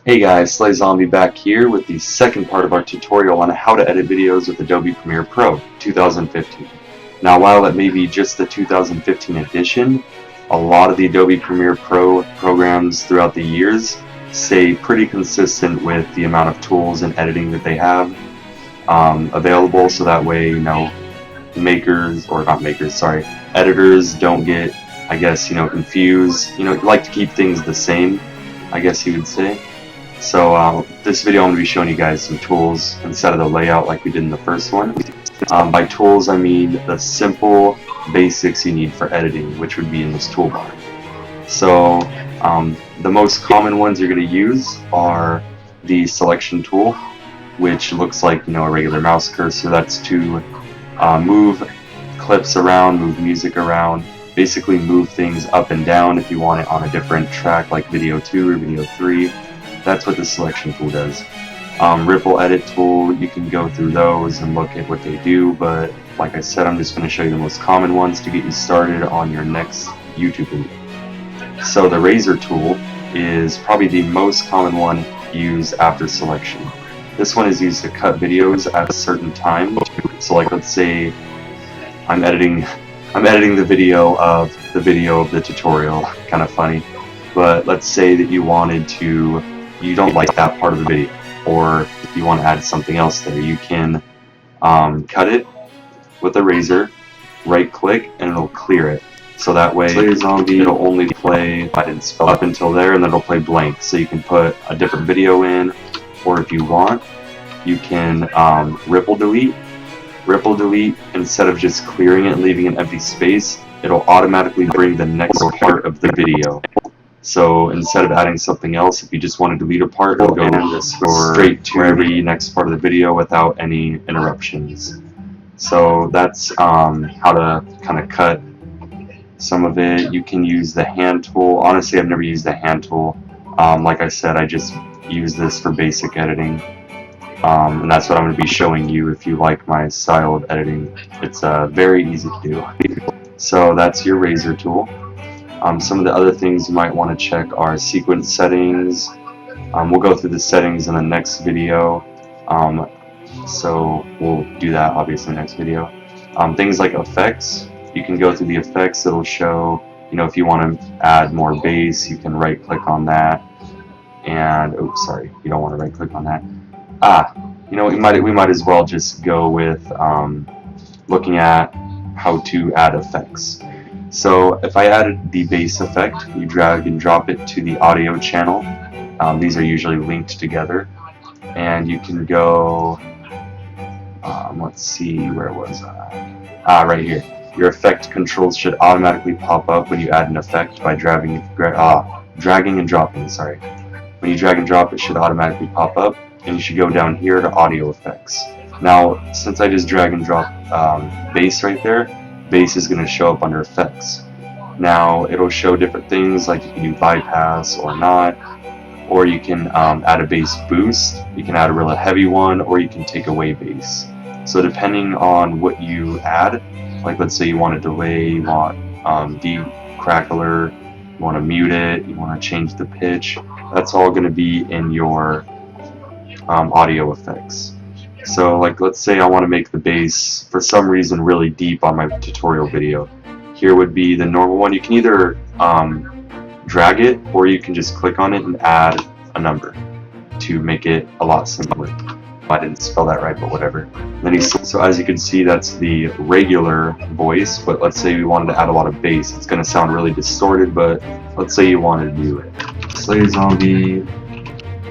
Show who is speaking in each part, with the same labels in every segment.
Speaker 1: Hey guys, Slay Zombie back here with the second part of our tutorial on how to edit videos with Adobe Premiere Pro 2015. Now while it may be just the 2015 edition, a lot of the Adobe Premiere Pro programs throughout the years stay pretty consistent with the amount of tools and editing that they have available, so that way, editors don't get, confused. Like to keep things the same, I guess you would say. So this video I'm going to be showing you guys some tools instead of the layout like we did in the first one. By tools I mean the simple basics you need for editing, which would be in this toolbar. So the most common ones you're going to use are the selection tool, which looks like a regular mouse cursor. That's to move clips around, move music around, basically move things up and down if you want it on a different track like video 2 or video 3. That's what the selection tool does. Ripple edit tool, you can go through those and look at what they do, but like I said, I'm just going to show you the most common ones to get you started on your next YouTube video. So the razor tool is probably the most common one used after selection. This one is used to cut videos at a certain time. So like, let's say I'm editing the video of the tutorial, kind of funny, but let's say that you don't like that part of the video, or you want to add something else there. You can cut it with a razor, right click, and it'll clear it. So that way it'll only play, I didn't spell up until there, and then it'll play blank. So you can put a different video in, or if you want, you can ripple delete. Ripple delete, instead of just clearing it and leaving an empty space, it'll automatically bring the next part of the video. So instead of adding something else, if you just want to delete a part, it'll go straight to every next part of the video without any interruptions. So that's how to kind of cut some of it. You can use the hand tool. Honestly, I've never used the hand tool. Like I said, I just use this for basic editing. And that's what I'm going to be showing you if you like my style of editing. It's very easy to do. So that's your razor tool. Some of the other things you might want to check are sequence settings. We'll go through the settings in the next video, so we'll do that obviously next video. Things like effects, you can go through the effects. It'll show, if you want to add more bass, you can right click on that, and oops, sorry, you don't want to right click on that. We might as well just go with looking at how to add effects. So if I added the bass effect, you drag and drop it to the audio channel. These are usually linked together, and you can go, let's see, where was I? Right here. Your effect controls should automatically pop up when you add an effect by dragging and dropping, sorry. When you drag and drop, it should automatically pop up, and you should go down here to audio effects. Now, since I just drag and drop bass right there, bass is going to show up under effects. Now it'll show different things, like you can do bypass or not, or you can add a bass boost, you can add a really heavy one, or you can take away bass. So depending on what you add, like let's say you want a delay, you want decrackler, you want to mute it, you want to change the pitch, that's all going to be in your audio effects. So like, let's say I want to make the bass for some reason really deep on my tutorial video. Here would be the normal one. You can either drag it, or you can just click on it and add a number to make it a lot simpler. I didn't spell that right, but whatever. So as you can see, that's the regular voice, but let's say we wanted to add a lot of bass. It's going to sound really distorted, but let's say you wanted to do it. Slay Zombie,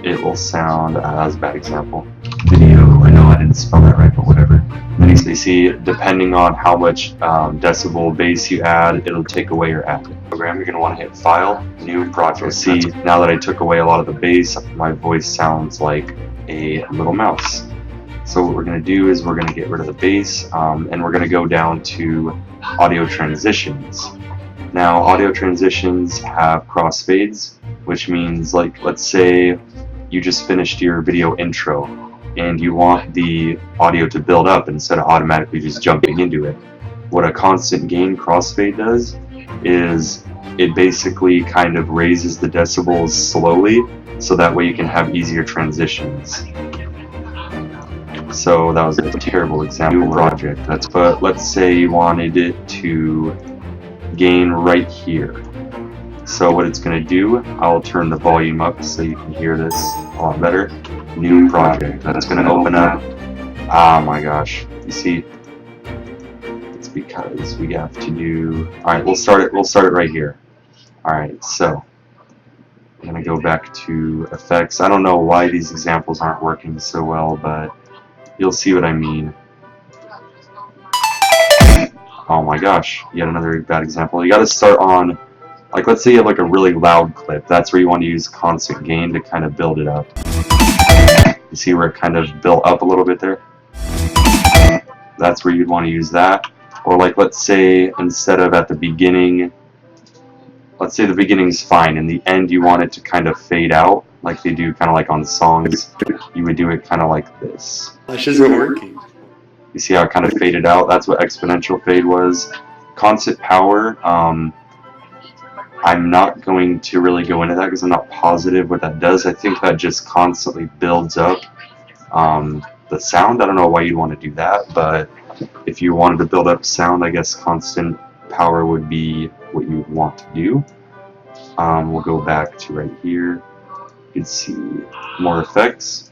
Speaker 1: it will sound, that was a bad example. Video, I know I didn't spell that right, but whatever. Then you see, depending on how much decibel bass you add, it'll take away your add program. You're going to want to hit File, New Project. See, now that I took away a lot of the bass, my voice sounds like a little mouse. So what we're going to do is we're going to get rid of the bass, and we're going to go down to audio transitions. Now, audio transitions have crossfades, which means, like, let's say you just finished your video intro and you want the audio to build up instead of automatically just jumping into it. What a constant gain crossfade does is it basically kind of raises the decibels slowly so that way you can have easier transitions. So that was a terrible example project. But let's say you wanted it to gain right here. So what it's going to do, I'll turn the volume up so you can hear this a lot better. New project. That's going to open up. Oh my gosh. You see, it's because we have to do. All right, we'll start it right here. All right, so I'm going to go back to effects. I don't know why these examples aren't working so well, but you'll see what I mean. Oh my gosh, yet another bad example. You got to start on, like, let's say you have like a really loud clip. That's where you want to use constant gain to kind of build it up. You see where it kind of built up a little bit there? That's where you'd want to use that. Or like, let's say instead of at the beginning, let's say the beginning's fine, and the end you want it to kind of fade out, like they do kind of like on songs. You would do it kind of like this.
Speaker 2: This isn't working.
Speaker 1: You see how it kind of faded out? That's what exponential fade was. Constant power, I'm not going to really go into that because I'm not positive what that does. I think that just constantly builds up the sound. I don't know why you'd want to do that, but if you wanted to build up sound, I guess constant power would be what you would want to do. We'll go back to right here. You can see more effects.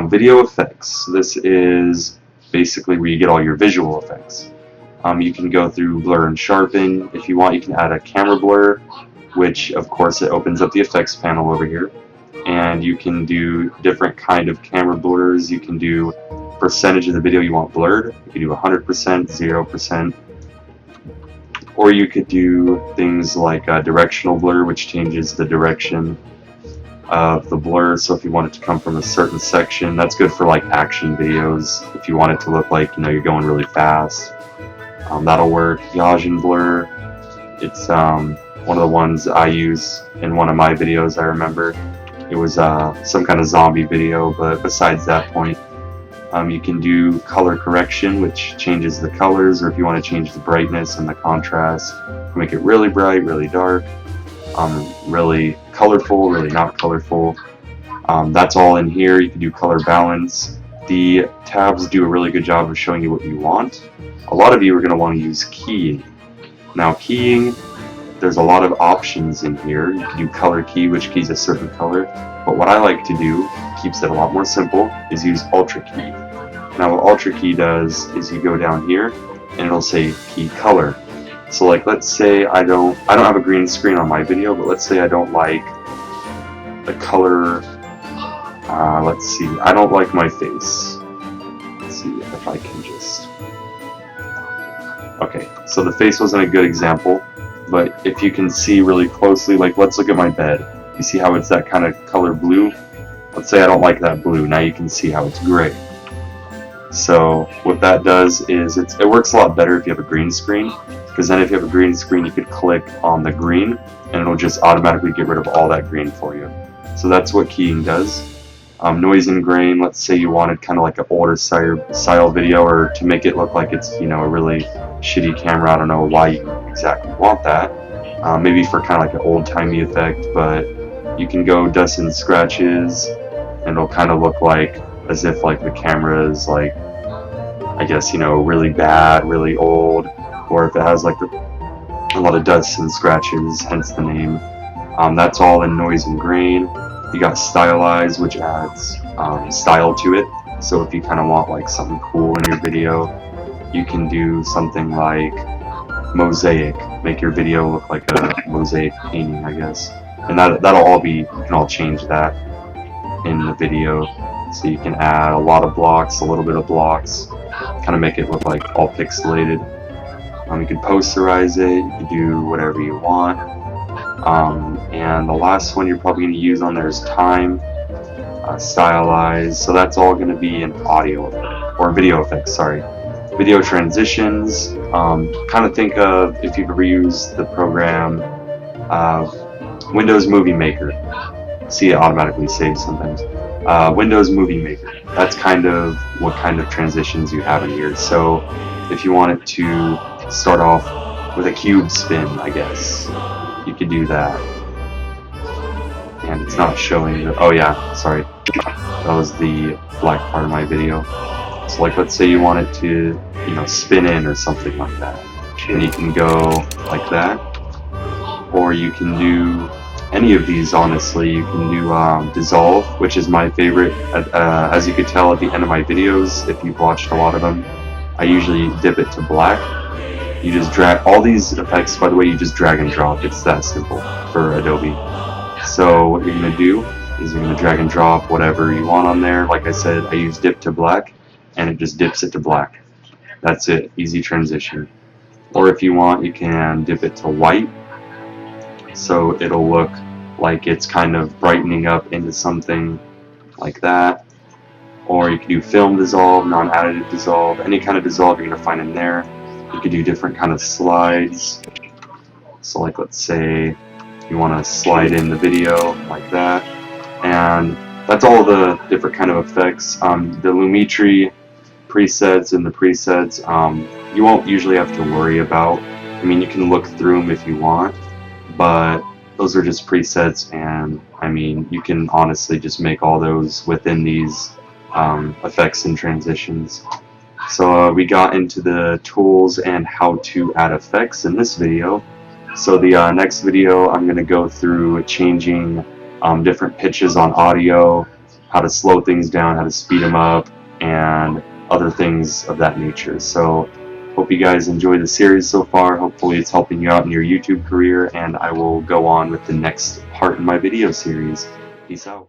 Speaker 1: Video effects. This is basically where you get all your visual effects. You can go through blur and sharpen. If you want, you can add a camera blur, which of course it opens up the effects panel over here. And you can do different kind of camera blurs. You can do percentage of the video you want blurred. You can do 100%, 0%. Or you could do things like directional blur, which changes the direction of the blur. So if you want it to come from a certain section, that's good for like action videos. If you want it to look like, you know, you're going really fast, that'll work. Gaussian blur, it's one of the ones I use in one of my videos. I remember it was some kind of zombie video, but besides that point, you can do color correction, which changes the colors, or if you want to change the brightness and the contrast, make it really bright, really dark, really colorful, really not colorful. That's all in here. You can do color balance. The tabs do a really good job of showing you what you want. A lot of you are going to want to use keying. Now keying, there's a lot of options in here. You can do color key, which keys a certain color. But what I like to do, keeps it a lot more simple, is use Ultra Key. Now what Ultra Key does is you go down here and it'll say key color. So like let's say I don't have a green screen on my video, but let's say I don't like the color, let's see, I don't like my face. Let's see if I can just, okay, so the face wasn't a good example, but if you can see really closely, like let's look at my bed. You see how it's that kind of color blue? Let's say I don't like that blue. Now you can see how it's gray. So what that does is it works a lot better if you have a green screen, because then if you have a green screen you could click on the green and it'll just automatically get rid of all that green for you. So that's what keying does. Noise and grain, let's say you wanted kind of like an older style video, or to make it look like it's, you know, a really shitty camera. I don't know why you exactly want that. Maybe for kind of like an old-timey effect, but you can go dust and scratches and it'll kind of look like as if like the camera is like, I guess, you know, really bad, really old, or if it has like a lot of dust and scratches, hence the name. That's all in noise and grain. You got stylize, which adds style to it. So if you kind of want like something cool in your video, you can do something like mosaic, make your video look like a mosaic painting, I guess. And that'll all be, you can all change that in the video. So you can add a lot of blocks, a little bit of blocks, kind of make it look like all pixelated. You can posterize it, you can do whatever you want. And the last one you're probably going to use on there is time, stylize. So that's all going to be in audio or video effects, sorry. Video transitions, kind of think of if you've ever used the program Windows Movie Maker. See, it automatically saves sometimes. Windows Movie Maker, that's kind of what kind of transitions you have in here. So if you want it to start off with a cube spin, I guess, you could do that. and it's not showing the, oh yeah, sorry, that was the black part of my video. So like, let's say you want it to, you know, spin in or something like that, and you can go like that, or you can do any of these. Honestly, you can do dissolve, which is my favorite. As you could tell at the end of my videos, if you've watched a lot of them, I usually dip it to black. You just drag all these effects, by the way, you just drag and drop. It's that simple for Adobe. So what you're going to do is you're going to drag and drop whatever you want on there. Like I said, I use dip to black, and it just dips it to black. That's it, easy transition. Or if you want, you can dip it to white, so it'll look like it's kind of brightening up into something like that. Or you can do film dissolve, non-additive dissolve, any kind of dissolve you're going to find in there. You could do different kind of slides. So like, let's say you want to slide in the video like that, and that's all the different kind of effects. The Lumetri presets and the presets, you won't usually have to worry about. I mean, you can look through them if you want, but those are just presets, and I mean, you can honestly just make all those within these effects and transitions. So we got into the tools and how to add effects in this video. So the next video, I'm going to go through changing different pitches on audio, how to slow things down, how to speed them up, and other things of that nature. So hope you guys enjoy the series so far. Hopefully it's helping you out in your YouTube career, and I will go on with the next part in my video series. Peace out.